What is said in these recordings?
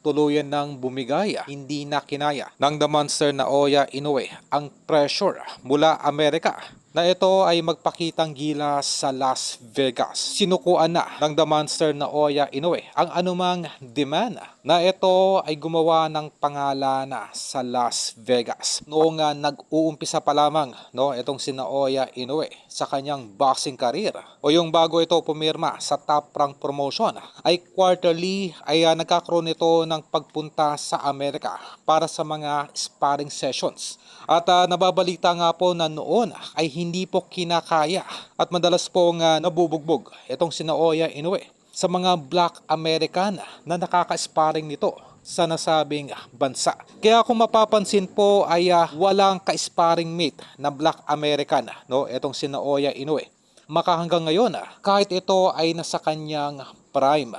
tuluyan ng bumigay, hindi na kinaya ng The Monster Naoya Inoue ang pressure mula Amerika na ito ay magpakitang gilas sa Las Vegas. Sinukuan na ng The Monster Naoya Inoue ang anumang demand na ito ay gumawa ng pangalan sa Las Vegas. Noong nag-uumpisa pa lamang itong si Naoya Inoue sa kanyang boxing career o yung bago ito pumirma sa Top Rank Promotion ay quarterly ay nagkakaroon ito ng pagpunta sa Amerika para sa mga sparring sessions. At nababalita nga po na noon ay hindi po kinakaya at madalas pong nabubugbog itong si Naoya Inoue sa mga Black American na nakaka-sparring nito sa nasabing bansa. Kaya kung mapapansin po ay walang ka-sparring mate na Black American itong si Naoya Inoue. Makahanggang ngayon kahit ito ay nasa kanyang prime.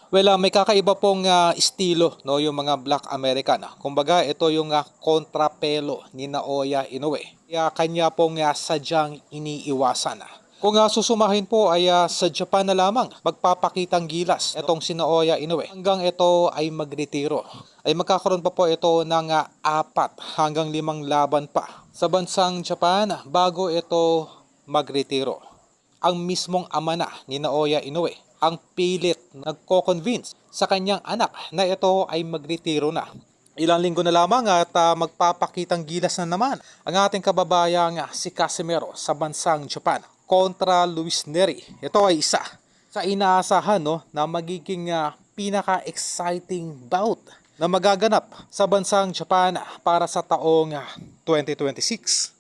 Well, may kakaiba pong estilo yung mga Black American. Kumbaga ito yung kontrapelo ni Naoya Inoue. Kaya kanya pong sadyang iniiwasan. Kung susumahin po ay sa Japan na lamang magpapakitang gilas itong si Naoya Inoue hanggang ito ay magretiro. Ay magkakaroon pa po ito ng 4 hanggang 5 laban pa sa bansang Japan bago ito magretiro. Ang mismong ama na ni Naoya Inoue ang pilit nagko-convince sa kanyang anak na ito ay magretiro na. Ilang linggo na lamang at magpapakitang gilas na naman ang ating kababayang si Casimero sa bansang Japan kontra Luis Nery. Ito ay isa sa inaasahan na magiging pinaka-exciting bout na magaganap sa bansang Japan para sa taong 2026.